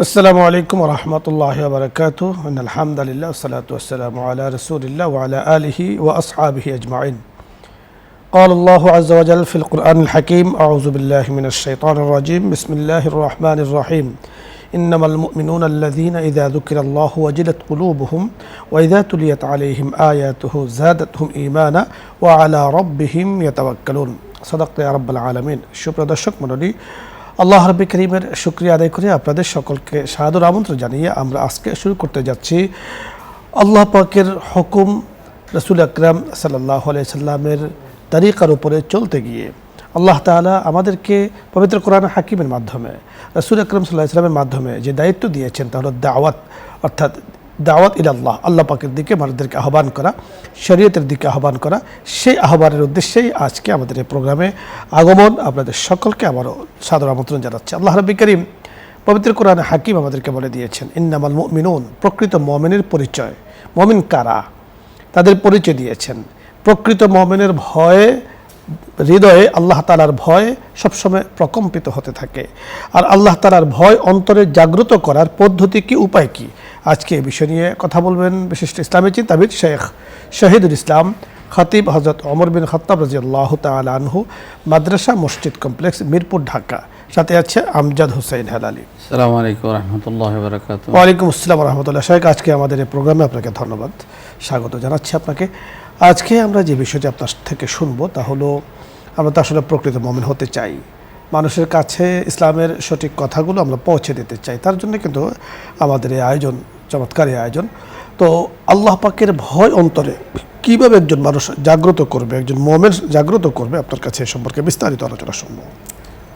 আসসালামু আলাইকুম ওয়া রাহমাতুল্লাহি ওয়া বারাকাতুহু আলহামদুলিল্লাহ ওয়াসসালাতু ওয়াসসালামু আলা রাসূলিল্লাহ ওয়া আলা আলিহি ওয়া আসহাবিহি আজমাইন قال الله عز وجل في القرآن الحكيم أعوذ بالله من الشيطان الرجيم بسم الله الرحمن الرحيم إنما المؤمنون الذين إذا ذكر الله وجلت قلوبهم وإذا تليت عليهم آياته زادتهم إيمانا وعلى ربهم يتوكلون صدقت يا رب العالمين সুপ্রিয় দর্শক মণ্ডলী আল্লাহ রাব্বুল কারীমের শুকরিয়া আদায় করে আপনাদের সকলকে সাদর আমন্ত্রণ জানিয়ে আমরা আজকে শুরু করতে যাচ্ছি আল্লাহ পাকের হুকুম রাসূল আকরাম সাল্লাল্লাহু আলাইহি সাল্লামের তরিকার উপরে চলতে গিয়ে আল্লাহ তাআলা আমাদেরকে পবিত্র কোরআন হাকিমের মাধ্যমে রাসূল আকরাম সাল্লাল্লাহু আলাইহি সাল্লামের মাধ্যমে যে দায়িত্ব দিয়েছেন তা হলো দাওয়াত, অর্থাৎ দাওয়াত ইলাল্লাহ, আল্লাহ পাকের দিকে মানুষদেরকে আহ্বান করা, শরীয়তের দিকে আহ্বান করা। সেই আহ্বানের উদ্দেশ্যেই আজকে আমাদের এই প্রোগ্রামে আগমন। আপনাদের সকলকে আমারও সাদর আমন্ত্রণ জানাচ্ছি। আল্লাহ রাব্বুল কারীম পবিত্র কোরআন হাকিম আমাদেরকে বলে দিয়েছেন ইন্নামাল মুমিনুন, প্রকৃত মুমিনের পরিচয়, মুমিন কারা তাদের পরিচয় দিয়েছেন। প্রকৃত মুমিনের ভয়ে হৃদয়ে আল্লাহ তাআলার ভয় সবসময় প্রকম্পিত হতে থাকে। আর আল্লাহ তাআলার ভয় অন্তরে জাগ্রত করার পদ্ধতি কি, উপায় কি, আজকে এই বিষয় নিয়ে কথা বলবেন বিশিষ্ট ইসলামী চিন্তাবিদ শেখ শহীদুল ইসলাম খতিব হযরত ওমর বিন খাত্তাব রাদিয়াল্লাহু তাআলা আনহু, মাদ্রাসা মসজিদ কমপ্লেক্স, মিরপুর, ঢাকা। সাথে আছে আমজাদ হোসেন হেলালি। আসসালামু আলাইকুম ওয়া রাহমাতুল্লাহি ওয়া বারাকাতুহু। ওয়া আলাইকুম আসসালাম ওয়া রাহমাতুল্লাহ। শেখ, আজকে আমাদের এই প্রোগ্রামে আপনাকে ধন্যবাদ, স্বাগত জানাচ্ছি আপনাকে। আজকে আমরা যে বিষয়টি আপনার থেকে শুনবো তা হলো, আমরা তো আসলে প্রকৃত মুমিন হতে চাই, মানুষের কাছে ইসলামের সঠিক কথাগুলো আমরা পৌঁছে দিতে চাই। তার জন্য কিন্তু আমাদের এই আয়োজন, চমৎকার এই আয়োজন। তো আল্লাহ পাকের ভয় অন্তরে কীভাবে একজন মানুষ জাগ্রত করবে, একজন মুমিন জাগ্রত করবে, আপনার কাছে এ সম্পর্কে বিস্তারিত আলোচনা শুনবো।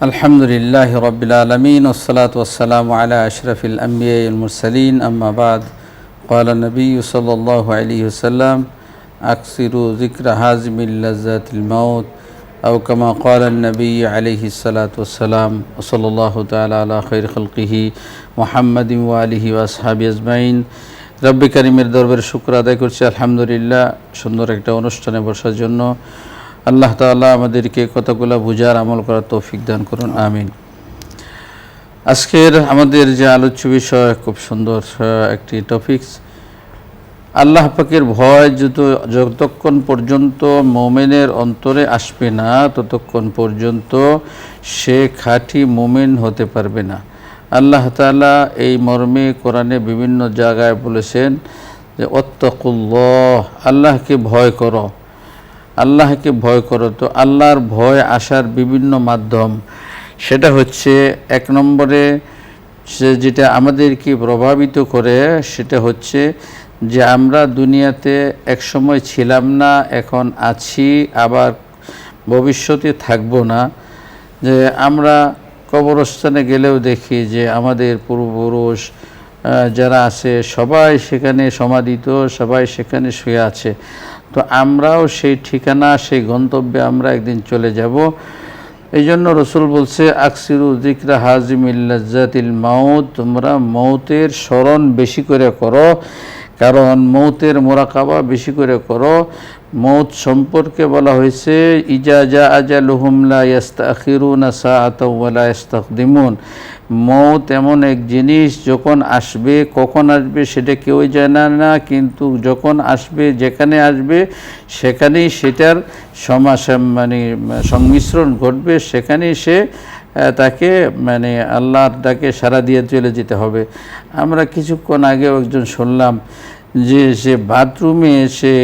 আলহামদুলিল্লাহি রাব্বিল আলামিন ওয়াসসালাতু ওয়াসসালামু আলা আশরাফিল আমবিয়া ওয়াল মুরসালিন, আম্মা বাদ। ক্বালা নবিয়্যু সাল্লাল্লাহু আলাইহি ওয়াসাল্লাম আকসিরু যিকরা হাযিমিল লাযাতিল মাউত আও কামা ক্বালা নবিয়্যু আলাইহি সাল্লাতু ওয়াসসালাম। ওয়া সাল্লাল্লাহু তাআলা আলা খায়রি খালকিহি মুহাম্মাদিন ওয়া আলিহি ওয়া আসহাবিহি আজমাইন। রব্বি কারীমের দরবারে শুকর আদায় করছি আলহামদুলিল্লাহ, সুন্দর একটা অনুষ্ঠানে বসার জন্য। আল্লাহ তাআলা আমাদেরকে কথাগুলো বুঝার, আমল করার তৌফিক দান করুন, আমিন। আজকের আমাদের যে আলোচ্য বিষয় খুব সুন্দর একটি টপিকস। আল্লাহ পাকের ভয় যতক্ষণ পর্যন্ত মুমিনের অন্তরে আসবে না, ততক্ষণ পর্যন্ত সে খাঁটি মুমিন হতে পারবে না। আল্লাহ তাআলা এই মর্মে কোরআনে বিভিন্ন জায়গায় বলেছেন যে ওয়াত্তাকুল্লাহ, আল্লাহকে ভয় করো, আল্লাহকে ভয় করো। তো আল্লাহর ভয় আসার বিভিন্ন মাধ্যম, সেটা হচ্ছে এক নম্বরে যেটা আমাদেরকে প্রভাবিত করে সেটা হচ্ছে যে আমরা দুনিয়াতে এক সময় ছিলাম না, এখন আছি, আবার ভবিষ্যতে থাকব না। যে আমরা কবরস্থানে গেলেও দেখি যে আমাদের পূর্বপুরুষ যারা আছে সবাই সেখানে সমাধিত, সবাই সেখানে শুয়ে আছে। তো আমরাও সেই ঠিকানা, সেই গন্তব্যে আমরা একদিন চলে যাব। এই জন্য রসুল বলছে আকসিরু যিকরা হাযিমিল লাযাতিল মাউত, তোমরা মৌতের স্মরণ বেশি করে করো, কারণ মৌতের মোরাকাবা বেশি করে করো। মৌত সম্পর্কে বলা হয়েছে ইজা জা আজালুহুম লা ইস্তাখিরুনা সাআতাও ওয়া লা ইস্তাকদিমুন। মৌত এমন এক জিনিস, যখন আসবে, কখন আসবে সেটা কেউই জানে না, কিন্তু যখন আসবে, যেখানে আসবে সেখানেই সেটার সংমিশ্রণ ঘটবে, সেখানেই সে তাকে আল্লাহর ডাকে সাড়া দিয়ে চলে যেতে হবে। আমরা কিছুক্ষণ আগেও একজন শুনলাম যে সে বাথরুমে সে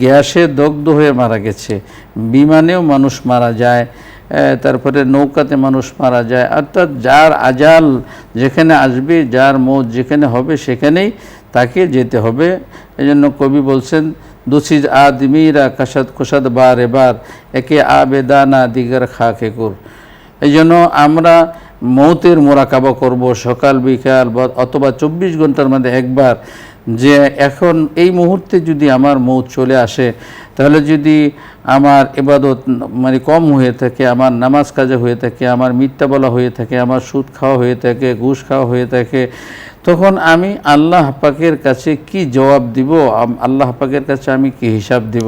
গ্যাসে দগ্ধ হয়ে মারা গেছে। বিমানেও মানুষ মারা যায়, তারপরে নৌকাতে মানুষ মারা যায়। অর্থাৎ যার আজাল যেখানে আসবে, যার মৌত যেখানে হবে, সেখানেই তাকে যেতে হবে। এই জন্য কবি বলছেন দুসিজ আদমিরা কাসাদ বার এবার একে আবেদানা দিগার খাকে কুর। এই জন্য আমরা মৌতের মোরাকাবা করব সকাল বিকাল অথবা 24 ঘন্টার মধ্যে একবার, যে এখন এই মুহূর্তে যদি আমার মৌত চলে আসে, তাহলে যদি আমার ইবাদত কম হয়ে থাকে, আমার নামাজ কাজা হয়ে থাকে, আমার মিথ্যা বলা হয়ে থাকে, আমার সুদ খাওয়া হয়ে থাকে, ঘুষ খাওয়া হয়ে থাকে, তখন আমি আল্লাহ পাকের কাছে কি জবাব দিব, আল্লাহ পাকের কাছে আমি কি হিসাব দিব।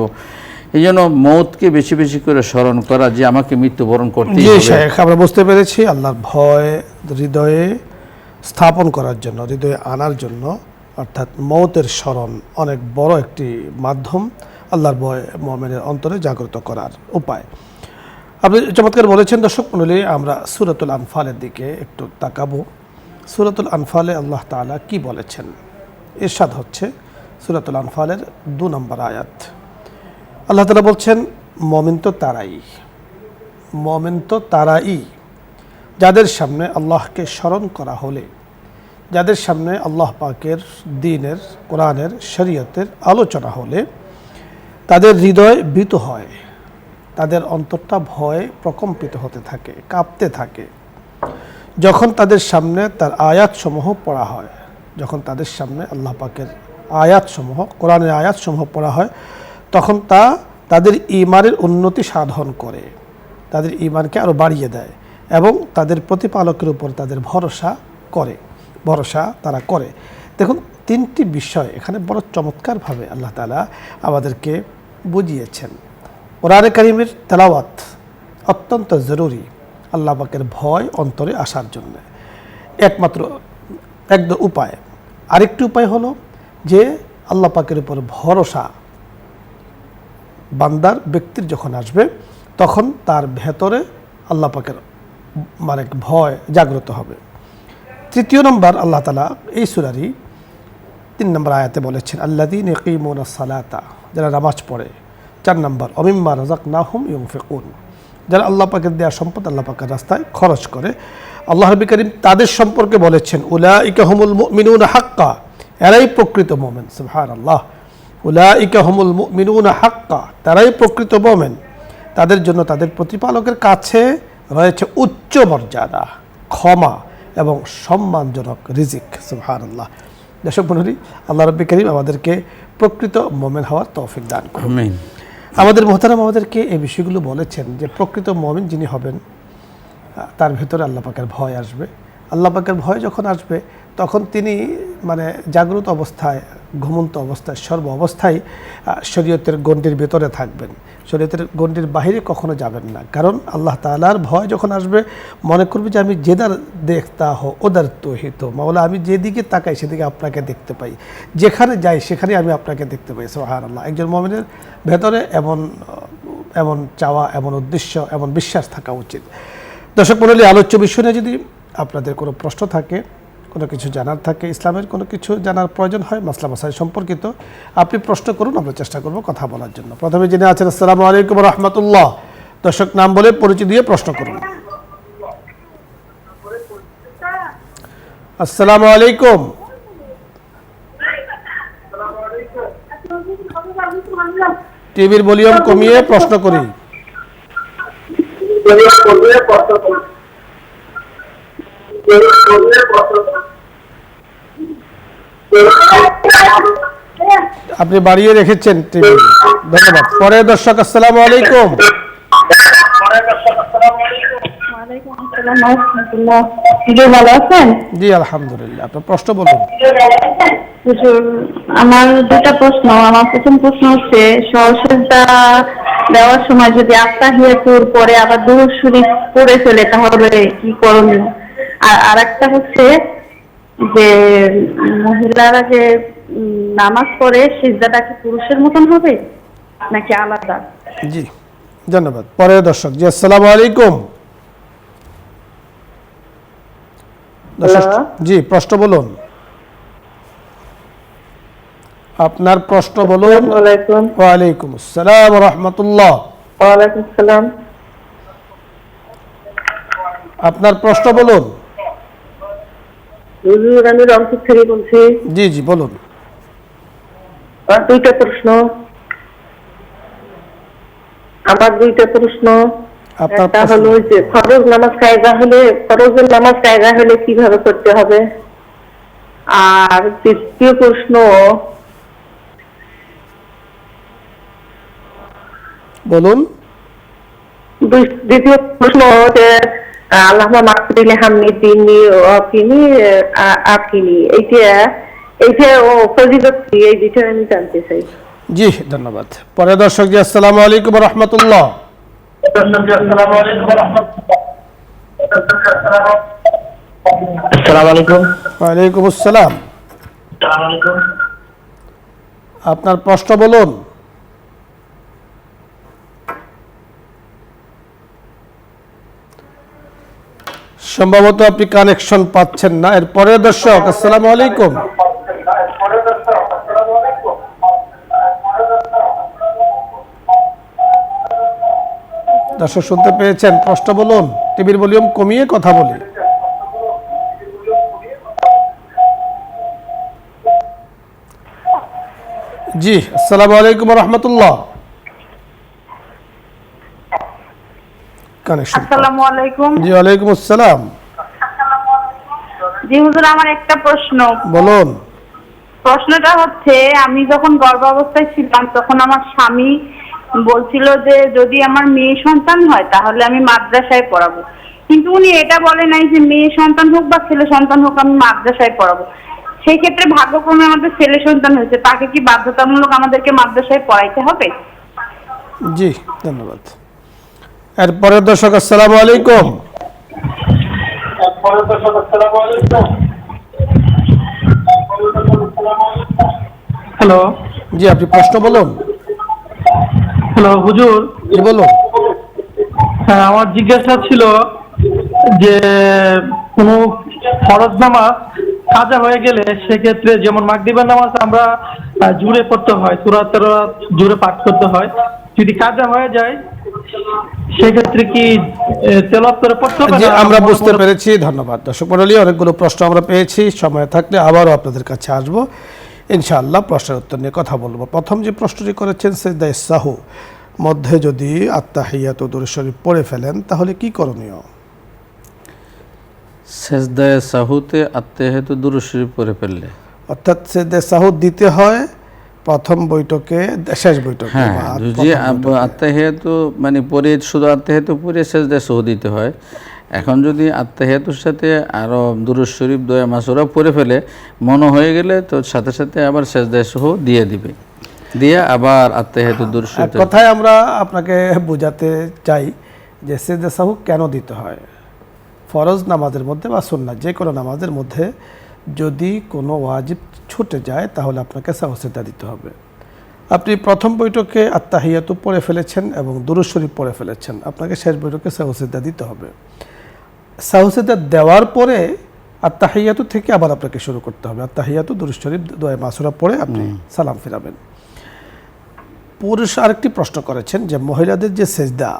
এই জন্য মৌতকে বেশি বেশি করে স্মরণ করা, যে আমাকে মৃত্যুবরণ করতেই হবে। আমরা বুঝতে পেরেছি আল্লাহর ভয় হৃদয়ে স্থাপন করার জন্য, হৃদয়ে আনার জন্য, অর্থাৎ মওতের স্মরণ অনেক বড় একটি মাধ্যম আল্লাহর ভয় মুমিনের অন্তরে জাগ্রত করার উপায়। আপনি চমৎকার বলেছেন। দর্শক মণ্ডলী, আমরা সূরাতুল আনফালের দিকে একটু তাকাবো। সূরাতুল আনফালে আল্লাহ তাআলা কি বলেছেন? ইরশাদ হচ্ছে সূরাতুল আনফালের 2 নম্বর আয়াত। আল্লাহ তাআলা বলছেন, মুমিন তো তারাই যাদের সামনে আল্লাহকে স্মরণ করা হলে, যাদের সামনে আল্লাহ পাকের দ্বীনের, কোরআনের, শরীয়তের আলোচনা হলে তাদের হৃদয় ভীত হয়, তাদের অন্তরটা ভয়ে প্রকম্পিত হতে থাকে, কাঁপতে থাকে। যখন তাদের সামনে তার আয়াতসমূহ পড়া হয়, যখন তাদের সামনে আল্লাহ পাকের আয়াতসমূহ, কোরআনের আয়াতসমূহ পড়া হয়, তখন তা তাদের ঈমানের উন্নতি সাধন করে, তাদের ঈমানকে আরও বাড়িয়ে দেয় এবং তাদের প্রতিপালকের উপর তাদের ভরসা তারা করে। দেখুন, 3টি বিষয় এখানে বড় চমৎকারভাবে আল্লাহ তাআলা আমাদেরকে বুঝিয়েছেন। কোরআনে কারীমের তেলাওয়াত অত্যন্ত জরুরি আল্লাহ পাকের ভয় অন্তরে আসার জন্য। একমাত্র উপায়। আরেকটি উপায় হলো যে আল্লাহ পাকের উপর ভরসা বান্দার, ব্যক্তির যখন আসবে, তখন তার ভেতরে আল্লাহ পাকের ভয় জাগ্রত হবে। 3 নম্বর, আল্লাহ তাআলা এই সূরারই 3 নম্বর আয়াতে বলেছেন, আল্লাযীনা ইয়াকিমুনাস সালাতা, যারা নামাজ পড়ে। 4 নম্বর, ওমিম্মা রাযাকনাহুম ইউনফিকুন, যারা আল্লাহ পাকের দেয়া সম্পদ আল্লাহ পাকের রাস্তায় খরচ করে। আল্লাহ রাব্বুল কারীম তাদের সম্পর্কে বলেছেন, উলাইকা হুমুল মুমিনুনা হাক্কা, এরাই প্রকৃত মুমিন। সুবহানাল্লাহ, উলাইকা হুমুল মুমিনুনা হাক্কা, তারাই প্রকৃত মুমিন। তাদের জন্য তাদের প্রতিপালকের কাছে রয়েছে উচ্চ মর্যাদা, ক্ষমা এবং সম্মানজনক রিজিক। সুবহানাল্লাহ। দর্শক মণ্ডলী, আল্লাহ রাব্বুল কারীম আমাদেরকে প্রকৃত মুমিন হওয়ার তৌফিক দান করুন। আমিন। আমাদের মুহতারাম আমাদেরকে এই বিষয়গুলো বলেছেন যে প্রকৃত মুমিন যিনি হবেন, তার ভিতরে আল্লাহ পাকের ভয় আসবে। আল্লাহ পাকের ভয় যখন আসবে, তখন তিনি জাগ্রত অবস্থায়, ঘুমন্ত অবস্থায়, সর্ব অবস্থায় শরীয়তের গণ্ডির ভেতরে থাকবেন, শরীয়তের গণ্ডির বাহিরে কখনো যাবেন না। কারণ আল্লাহ তাআলার ভয় যখন আসবে, মনে করবে যে আমি যেদার দেখতা হো ওদার তোহিত, মাওলা আমি যেদিকে তাকাই সেদিকে আপনাকে দেখতে পাই, যেখানে যাই সেখানে আমি আপনাকে দেখতে পাই। সুবহানাল্লাহ। একজন মুমিনের ভেতরে এমন চাওয়া, এমন উদ্দেশ্য, এমন বিশ্বাস থাকা উচিত। দর্শক মণ্ডলী, আলোচ্য বিষয় নিয়ে যদি আপনাদের কোনো প্রশ্ন থাকে, কোনো কিছু জানার থাকে, ইসলামের কোনো কিছু জানার প্রয়োজন হয়, মাসলা মাসাইল সম্পর্কিত, আপনি প্রশ্ন করুন, আমরা চেষ্টা করব কথা বলার জন্য। প্রথমে যিনি আছেন, আসসালামু আলাইকুম ওয়া রাহমাতুল্লাহ। দর্শক নাম বলে পরিচয় দিয়ে প্রশ্ন করুন। আসসালামু আলাইকুম। টিভির ভলিউম কমিয়ে প্রশ্ন করি। আপনি বাড়িয়ে রেখেছেন টিভি, ধন্যবাদ। পরে দর্শক, আসসালামু আলাইকুম। ভালো আছেন? জি আলহামদুলিল্লাহ। আপনার প্রশ্ন বলুন। আমার 2টা প্রশ্ন। আমার প্রথম প্রশ্ন হচ্ছে, সহসেজদা দেওয়ার সময় যদি আত্তাহিয়াতুর পরে আবার দুরূদ শরীফ পড়ে ফেলে, তাহলে কি করণীয়? আর আরেকটা হচ্ছে যে মহিলারা যে নামাজ পড়ে, সিজদাটা কি পুরুষের মতন হবে নাকি আলাদা? জি ধন্যবাদ। পরে দর্শক, জি আসসালামু আলাইকুম। দর্শক জি, প্রশ্ন বলুন, আপনার প্রশ্ন বলুন। ওয়ালাইকুম আসসালাম ওয়া রাহমাতুল্লাহ। ওয়ালাইকুম আসসালাম। আপনার প্রশ্ন বলুন। হুজুর, আমি রংপুর থেকে বলছি। জি জি বলুন। আমার 2টা প্রশ্ন। একটা হলো যে ফরজ নামাজ কায়দা হলে কিভাবে করতে হবে, আর দ্বিতীয় প্রশ্ন বলুন। দ্বিতীয় প্রশ্ন যে আল্লাহুম্মা মাগফিরলি হামদিনি ওয়া আফিনি আফিনি, এইটা ফজিলত কি, এই বিষয়ে আমি জানতে চাই। জি ধন্যবাদ। পরে দর্শক, জি আসসালামু আলাইকুম ওয়া রাহমাতুল্লাহ। আসসালামু আলাইকুম। ওয়ালাইকুম আসসালাম। আপনার প্রশ্ন বলুন। সম্ভবত আপনি কানেকশন পাচ্ছেন না। এরপরে দর্শক, আসসালামু আলাইকুম। দর্শক শুনতে পেয়েছেন? প্রশ্ন বলুন। টিভির ভলিউম কমিয়ে কথা বলি। জি, আসসালামু আলাইকুম ওয়া রাহমাতুল্লাহ। কানেকশন। আসসালামু আলাইকুম। জি, ওয়ালাইকুম আসসালাম। জি হুজুর, আমার একটা প্রশ্ন। বলুন। প্রশ্নটা হচ্ছে, আমি যখন গর্ভাবস্থায় ছিলাম তখন আমার স্বামী বলছিল যে যদি আমার মেয়ে সন্তান হয় তাহলে আমি মাদ্রাসায় পড়াবো, কিন্তু উনি এটা বলে নাই যে মেয়ে সন্তান হোক বা ছেলে সন্তান হোক আমি মাদ্রাসায় পড়াবো। সেই ক্ষেত্রে ভাগ্যক্রমে আমাদের ছেলে সন্তান হয়েছে, তাকে কি বাধ্যতামূলক আমাদেরকে মাদ্রাসায় পড়াইতে হবে? জি, ধন্যবাদ। এরপরে দর্শক, আসসালামু আলাইকুম। হ্যালো। জি, আপনি প্রশ্ন বলুন। হ্যালো হুজুর। জি, বলুন। হ্যাঁ, আমার জিজ্ঞাসা ছিল যে কোনো ফরজ নামাজ কাজা হয়ে গেলে সেক্ষেত্রে যেমন মাগরিবের নামাজ আমরা জুড়ে পড়তে হয়, সূরা তেলাওয়াত জুড়ে পাঠ করতে হয়, যদি কাজা হয়ে যায় সেক্ষেত্রে কি তেলাওয়াত করে পড়তে হবে? জি, আমরা বুঝতে পেরেছি। ধন্যবাদ দর্শক মণ্ডলী। অনেকগুলো প্রশ্ন আমরা পেয়েছি। সময় থাকলে আবারও আপনাদের কাছে আসবো ইনশাআল্লাহ, প্রশ্নের উত্তর নিয়ে কথা বলবো। প্রথম যে প্রশ্নটি করেছেন, সিজদায়ে সাহু মধ্যে যদি আত্তাহিয়াত ও দুরূদ শরীফ পড়ে ফেলেন তাহলে কি করণীয়? সেজদায়ে সাহুতে আত্তাহিয়াত ও দুরূদ শরীফ পড়ে ফেললে, অর্থাৎ সিজদায়ে সাহু দিতে হয় প্রথম বৈঠকে, শেষ বৈঠকে। হ্যাঁ, যদি আত্তাহিয়াত মানে পরে শুধু আত্তাহিয়াত পরে সেজদায়ে সাহু দিতে হয়। এখন যদি আত্তাহিয়াতুর সাথে আরও দুরূদ শরীফ, দোয়া মাসুরা পড়ে ফেলে মনে হয়ে গেলে তো সাথে সাথে আবার সেজদায়ে সাহু দিয়ে দিবে, দিয়ে আবার আত্তাহিয়াত দুরূদ শরীফ। কথায় আমরা আপনাকে বোঝাতে চাই যে সিজদায়ে সাহু কেন দিতে হয়। ফরজ নামাজের মধ্যে বা সুন্নাত যে কোনো নামাজের মধ্যে যদি কোনো ওয়াজিব ছুটে যায় তাহলে আপনাকে সাহু সিজদা দিতে হবে। আপনি প্রথম বৈঠকে আত্তাহিয়াতু পড়ে ফেলেছেন এবং দুরূদ শরীফ পড়ে ফেলেছেন, আপনাকে শেষ বৈঠকে সাহু সিজদা দিতে হবে। সাহু সিজদা দেওয়ার পরে আত্তাহিয়াতু থেকে আবার আপনাকে শুরু করতে হবে। আত্তাহিয়াতু, দুরূদ শরীফ, দোয়া মাসুরা পড়ে আপনি সালাম ফিরাবেন। পুরুষ আরেকটি প্রশ্ন করেছেন যে মহিলাদের যে সেজদা,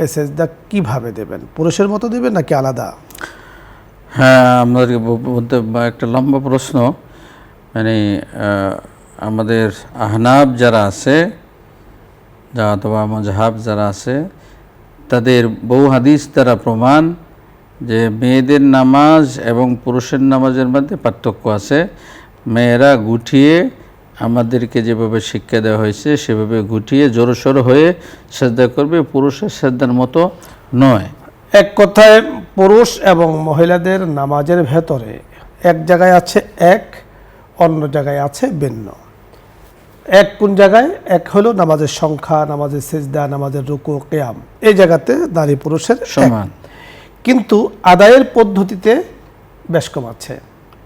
এই সেজদা কিভাবে দেবেন? পুরুষের মতো দেবেন নাকি আলাদা? হ্যাঁ, আমাদের বলতে একটা লম্বা প্রশ্ন। মানে আমাদের আহনাব যারা আছে, যা অথবা মাজহাব যারা আছে, তাদের বহু হাদিস দ্বারা প্রমাণ যে মেয়েদের নামাজ এবং পুরুষের নামাজের মধ্যে পার্থক্য আছে। মেয়েরা গুটিয়ে আমাদেরকে যেভাবে শিক্ষা দেওয়া হয়েছে সেভাবে গুটিয়ে জোরসোর হয়ে সেজদা করবে, পুরুষের সেজদার মতো নয়। এক কথায় পুরুষ এবং মহিলাদের নামাজের ভেতরে এক জায়গায় আছে এক, অন্য জায়গায় আছে ভিন্ন। এক কোন জায়গায়? এক হলো নামাজের সংখ্যা, নামাজের সিজদা, নামাজের রুকু, কিয়াম, এই জায়গাতে নারী পুরুষের সমান। কিন্তু আদায়ের পদ্ধতিতে বেশ কম আছে।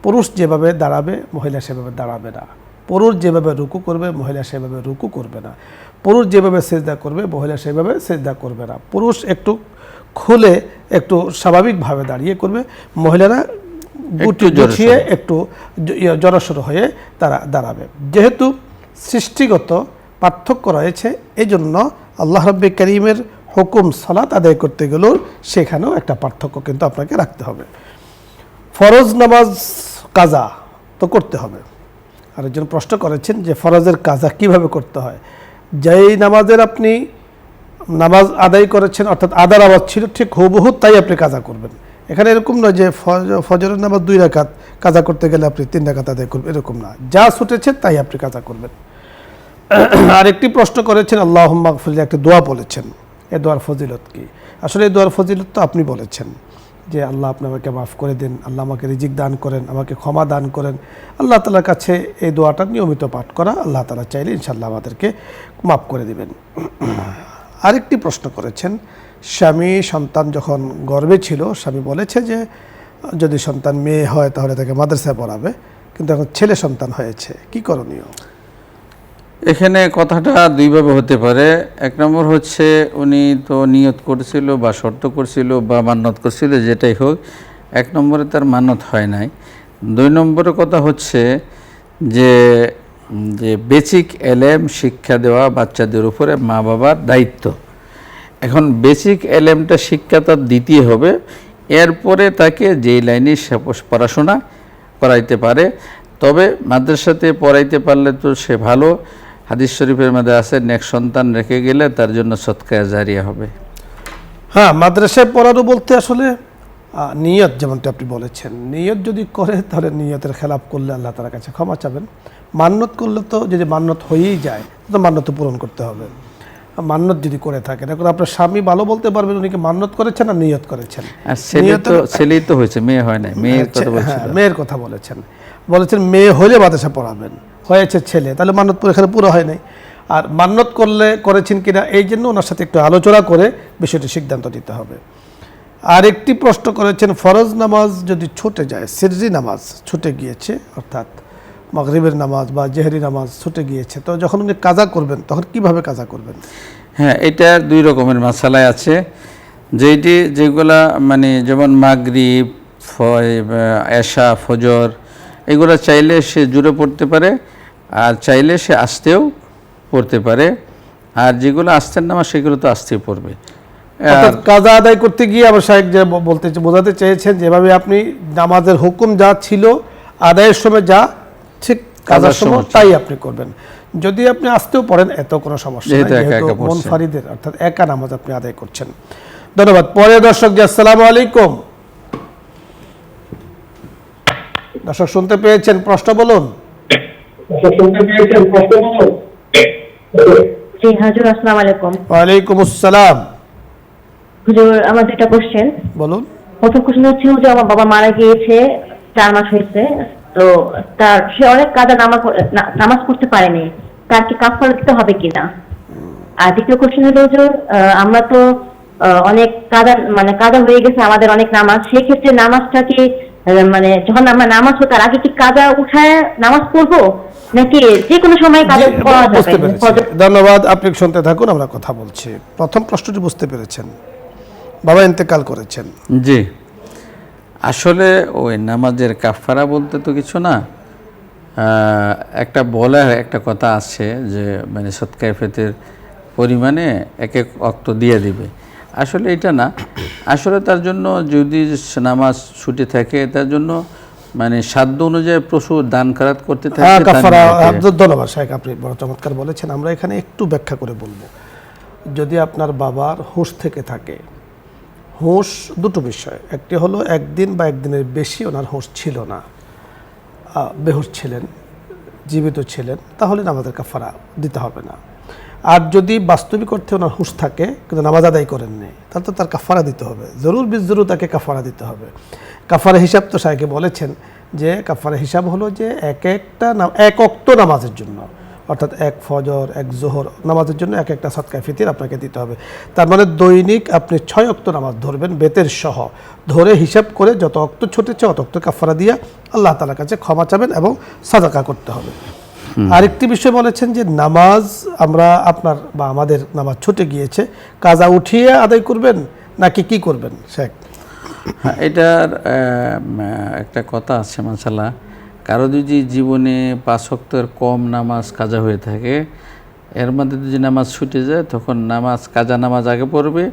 পুরুষ যেভাবে দাঁড়াবে মহিলা সেভাবে দাঁড়াবে না, পুরুষ যেভাবে রুকু করবে মহিলা সেভাবে রুকু করবে না, পুরুষ যেভাবে সিজদা করবে মহিলা সেভাবে সিজদা করবে না। পুরুষ একটু খুলে একটু স্বাভাবিকভাবে দাঁড়িয়ে করবে, মহিলারা গুছিয়ে একটু জড়সড় হয়ে তারা দাঁড়াবে। যেহেতু সৃষ্টিগত পার্থক্য রয়েছে, এই জন্য আল্লাহ রাব্বুল কারীমের হুকুম সালাত আদায় করতে গেলেও সেখানেও একটা পার্থক্য কিন্তু আপনাকে রাখতে হবে। ফরজ নামাজ কাজা তো করতে হবে। আরেকজন প্রশ্ন করেছেন যে ফরজের কাজা কিভাবে করতে হয়। যেই নামাজের আপনি নামাজ আদায় করেছেন, অর্থাৎ আদার আওয়াজ ছিল ঠিক হুবহু তাই আপনি কাজা করবেন। এখানে এরকম নয় যে ফজরের নামাজ 2 রাকাত, কাজা করতে গেলে আপনি 3 রাকাত আদায় করবেন, এরকম না। যা ছুটেছে তাই আপনি কাজা করবেন। আরেকটি প্রশ্ন করেছেন, আল্লাহুম্মা গফিরলি, একটা দোয়া বলেছেন, এই দোয়ার ফজিলত কি? আসলে এই দোয়ার ফজিলত তো আপনি বলেছেন যে আল্লাহ আপনি আমাকে মাফ করে দিন, আল্লাহ আমাকে রিজিক দান করেন, আমাকে ক্ষমা দান করেন। আল্লাহ তাআলার কাছে এই দোয়াটা নিয়মিত পাঠ করা, আল্লাহ তাআলা চাইলে ইনশাআল্লাহ আমাদেরকে মাফ করে দিবেন। আরেকটি প্রশ্ন করেছেন, স্বামী সন্তান যখন গর্ভে ছিল, স্বামী বলেছে যে যদি সন্তান মেয়ে হয় তাহলে তাকে মাদ্রাসায় পড়াবে, কিন্তু এখন ছেলে সন্তান হয়েছে, কি করণীয়? এখানে কথাটা দুইভাবে হতে পারে। এক নম্বর হচ্ছে উনি তো নিয়ত করছিল বা শর্ত করছিল বা মান্যত করছিল, যেটাই হোক, এক নম্বরে তার মান্যত হয় নাই। দুই নম্বরের কথা হচ্ছে যে বেসিক এলেম শিক্ষা দেওয়া বাচ্চাদের উপরে মা বাবার দায়িত্ব। এখন বেসিক এলেমটা শিক্ষা তার দিতে হবে, এরপরে তাকে যেই লাইনে সে পড়াশোনা করাইতে পারে। তবে মাদ্রাসাতে পড়াইতে পারলে তো সে ভালো। হাদিস শরীফের মধ্যে আছে, নেক্সট সন্তান রেখে গেলে তার জন্য সদকা জারিয়া হবে। হ্যাঁ, মাদ্রাসায় পড়ানো বলতে আসলে নিয়ত, যেমনটা আপনি বলেছেন, নিয়ত যদি করে তাহলে নিয়তের খেলাপ করলে আল্লাহ তাআলার কাছে ক্ষমা চাবেন। মান্যত করলে তো যদি মান্যত হয়েই যায় তো মান্যত পূরণ করতে হবে। মান্যত যদি করে থাকেন, এখন আপনার স্বামী ভালো বলতে পারবেন উনি কি মান্যত করেছেন আর নিয়ত করেছেন। আর ছেলেই তো হয়েছে, মেয়ে হয় নাই। মেয়ের কথা বলছেন? হ্যাঁ, মেয়ের কথা বলেছেন মেয়ে হলে মাদ্রাসা পড়াবেন, হয়েছে ছেলে, তাহলে মান্যত এখানে পুরো হয় নাই। আর মান্যত করেছেন কিনা এই জন্য ওনার সাথে একটু আলোচনা করে বিষয়টি সিদ্ধান্ত নিতে হবে। আর একটি প্রশ্ন করেছেন, ফরজ নামাজ যদি ছুটে যায়, সিররি নামাজ ছুটে গিয়েছে, অর্থাৎ মাগরিবের নামাজ বা জেহরি নামাজ ছুটে গিয়েছে, তো যখন উনি কাজা করবেন তখন কিভাবে কাজা করবেন? হ্যাঁ, এটা দুই রকমের মাসালায় আছে। যেগুলা মানে যেমন মাগরিব, এশা, ফজর, এগুলো চাইলে সে জুড়ে পড়তে পারে, আর চাইলে সে আস্তেও পড়তে পারে। আর যেগুলো আস্তের নামাজ সেগুলো তো আস্তেই পড়বে। অর্থাৎ কাজা আদায় করতে গিয়ে আবার শাহেখ যে বোঝাতে চেয়েছেন, যেভাবে আপনি নামাজের হুকুম যা ছিল আদায়ের সময় যা ঠিক কাজার সময় তাই আপনি করবেন। যদি আপনি আস্তেও পড়েন এত কোনো সমস্যা নেই, যেহেতু মুনফারিদের অর্থাৎ একা নামাজ আপনি আদায় করছেন। ধন্যবাদ। পরে দর্শক জি, আসসালামু আলাইকুম। দর্শক শুনতে পেয়েছেন? প্রশ্ন বলুন। জি হুজুর, আসসালামু আলাইকুম। ওয়ালাইকুম আসসালাম। হুজুর, আমার দুটো কোশ্চেন। বলুন। প্রথম কোশ্চেন হচ্ছে, হুজুর আমার বাবা মারা গিয়েছে, 4 মাস হয়েছে, তো সে অনেক কাজা নামাজ পড়তে পারেনি, তার কি কাফারা দিতে হবে কিনা? আর দ্বিতীয় কোশ্চেন হলো, হুজুর আমরা তো অনেক কাজা হয়ে গেছে আমাদের অনেক নামাজ, সেক্ষেত্রে নামাজটা কি মানে যখন আমরা নামাজ তার আগে কি কাজা উঠায় নামাজ পড়বো, নাকি যে কোনো সময় কাজা পড়া যাবে? ধন্যবাদ, আপনি শুনতে থাকুন, আমরা কথা বলছি। প্রথম প্রশ্নটি বুঝতে পেরেছেন, বাবা ইন্তেকাল করেছেন। জি, আসলে ওই নামাজের কাফারা বলতে তো কিছু না। একটা কথা আছে যে মানে সদকায়ে ফিতর পরিমাণে এক এক ওয়াক্ত দিয়ে দিবে। আসলে এটা না, আসলে তার জন্য যদি নামাজ ছুটে থাকে তার জন্য মানে সাধ্য অনুযায়ী প্রচুর দান খয়রাত করতে থাকে। ধন্যবাদ শাহেখ, আপনি বড় চমৎকার বলেছেন। আমরা এখানে একটু ব্যাখ্যা করে বলবো। যদি আপনার বাবার হুঁশ থেকে থাকে, হুঁশ দুটো বিষয়, একটি হলো একদিন বা একদিনের বেশি ওনার হুঁশ ছিল না, বেহুশ ছিলেন, জীবিত ছিলেন, তাহলে নামাজের কাফারা দিতে হবে না। আর যদি বাস্তবিক অর্থে ওনার হুঁশ থাকে কিন্তু নামাজ আদায় করেননি, তাহলে তো তার কাফারা দিতে হবে, জরুর বিজরুর তাকে কাফারা দিতে হবে। কাফারা হিসাব তো শাহেকে বলেছেন যে কাফারা হিসাব হলো যে এক ওয়াক্ত নামাজের জন্য, অর্থাৎ এক ফজর, এক জোহর নামাজের জন্য এক একটা সদকায়ে ফিতর আপনাকে দিতে হবে। তার মানে দৈনিক আপনি 6 ওয়াক্ত নামাজ ধরবেন, বেতের সহ ধরে হিসাব করে যত ওয়াক্ত ছুটেছে অত ওয়াক্ত কাফারা দিয়া আল্লাহ তাআলার কাছে ক্ষমা চাবেন এবং সাদাকা করতে হবে। আরেকটি বিষয় বলেছেন যে নামাজ আপনার বা আমাদের নামাজ ছুটে গিয়েছে, কাজা উঠিয়ে আদায় করবেন নাকি কি করবেন শেখ? হ্যাঁ, এটার একটা কথা আছে মাশাআল্লাহ, কারো যদি জীবনে 5 ওয়াক্তের কম নামাজ কাজা হয়ে থাকে, এর মধ্যে যদি নামাজ ছুটে যায় তখন কাজা নামাজ আগে পড়বে,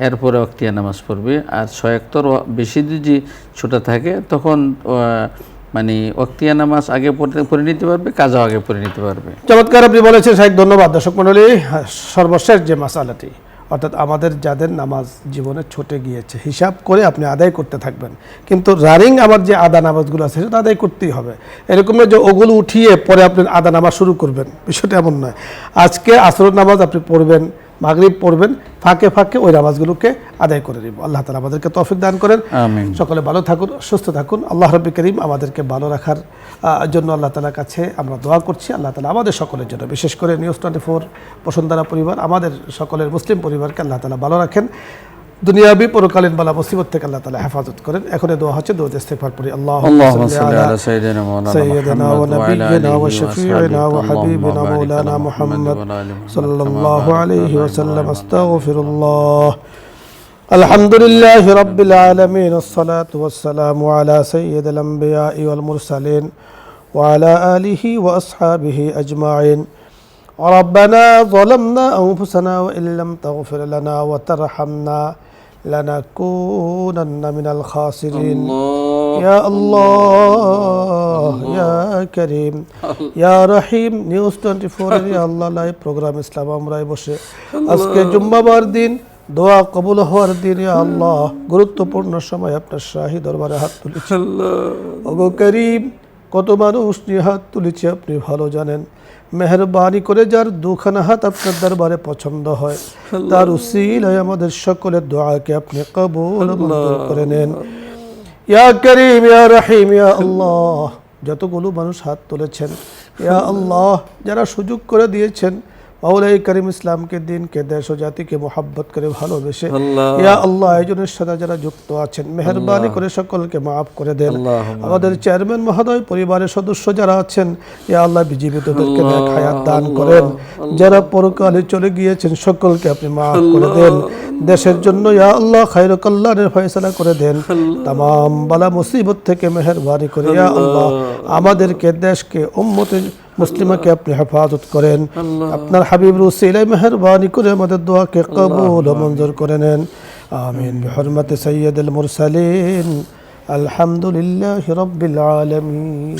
এরপরে ওয়াক্তিয়া নামাজ পড়বে। আর 6 ওয়াক্তের বেশি যদি ছুটা থাকে তখন মানে ওয়াক্তিয়া নামাজ আগে পড়ে নিতে পারবে, কাজা আগে পড়ে নিতে পারবে। চমৎকার আপনি বলেছেন শাহেখ, ধন্যবাদ। দর্শক মণ্ডলী, সর্বশেষ যে মাসালাটি, অর্থাৎ আমাদের যাদের নামাজ জীবনে ছুটে গিয়েছে হিসাব করে আপনি আদায় করতে থাকবেন, কিন্তু রানিং আমার যে আদা নামাজগুলো আছে সেটা আদায় করতেই হবে। এরকম যে ওগুলো উঠিয়ে পরে আপনি আদা নামাজ শুরু করবেন, বিষয়টা এমন নয়। আজকে আসরের নামাজ আপনি পড়বেন, মাগরিব পড়বেন, ফাঁকে ফাঁকে ওই নামাজগুলোকে আদায় করে নিব। আল্লাহ তাআলা আমাদেরকে তৌফিক দান করেন। আমিন। সকলে ভালো থাকুন, সুস্থ থাকুন। আল্লাহ রাব্বুল কারীম আমাদেরকে ভালো রাখার জন্য আল্লাহ তাআলার কাছে আমরা দোয়া করছি। আল্লাহ তাআলা আমাদের সকলের জন্য, বিশেষ করে নিউজ 24 বসুন্ধরা পরিবার, আমাদের সকলের মুসলিম পরিবারকে আল্লাহ তাআলা ভালো রাখেন। দুনিয়াবি পরকালীন বালা মুসিবত থেকে আল্লাহ তাআলা হেফাজত করেন। এখন দোয়া হচ্ছে, দোয়া ইস্তেগফার পড়ি। اللهم صل على سيدنا مولانا سيدنا محمد وعلى ونبينا آله وشفيعنا وصحبه وحبيبنا اللهم بارك مولانا على محمد وعلى آل محمد صلى كما الله باركت عليه على وسلم. إبراهيم استغفر الله. الحمد لله رب العالمين، الصلاة والسلام على سيد الأنبياء والمرسلين وعلى آله وأصحابه أجمعين. ربنا ظلمنا أنفسنا وإن لم تغفر لنا وترحمنا لنكونن من الخاسرين. يا الله يا كريم يا رحيم. নিউজ 24 এর আল্লাহ লাইভ প্রোগ্রাম ইসলাম আমরাই বসে আজকে জুম্মাবার দিন, দোয়া কবুল হওয়ার দিন, ইয়া আল্লাহ গুরুত্বপূর্ণ সময় আপনার শাহী দরবারে হাত তুলেছি। ওগো করিম, কত মানুষ নিয়ে হাত তুলেছে আপনি ভালো জানেন। মেহরবানি করে যার দুখানা হাত আপনার দরবারে পছন্দ হয়, তার উসিলায় আমাদের সকলের দোয়াকে আপনি কবুল মঞ্জুর করে নেন। ইয়া করিম ইয়া রহিম ইয়া আল্লাহ, যতগুলো মানুষ হাত তুলেছেন ইয়া আল্লাহ, যারা সুযোগ করে দিয়েছেন মাওলাই করিম ইসলামকে, দিনকে, দেশ ও জাতিকে মোহাব্বত করে ভালোবেসে, ইয়া আল্লাহ আয়োজনের সাথে যারা যুক্ত আছেন মেহরবানি করে সকলকে মাফ করে দেন। আমাদের চেয়ারম্যান মহোদয়, পরিবারের সদস্য যারা আছেন, ইয়া আল্লাহ বিজীবিতদেরকে নেক হায়াত দান করেন। যারা পরকালে চলে গিয়েছেন সকলকে আপনি মাফ করে দেন। দেশের জন্য ইয়া আল্লাহ খায়রুল কল্যাণের ফয়সালা করে দেন। তামাম বালা মুসিবত থেকে মেহরবানি করে ইয়া আল্লাহ আমাদেরকে, দেশকে, উম্মতে মুসলিমাকে আপনি হেফাজত করেন। আপনার হাবিব রসুলাই মেহরবানি করে আমাদের দোয়াকে কবুল ও মঞ্জুর করে নেন। আমিন বিহুরমতি সাইয়্যিদুল মুরসালিন। আলহামদুলিল্লাহি রাব্বিল আলামিন।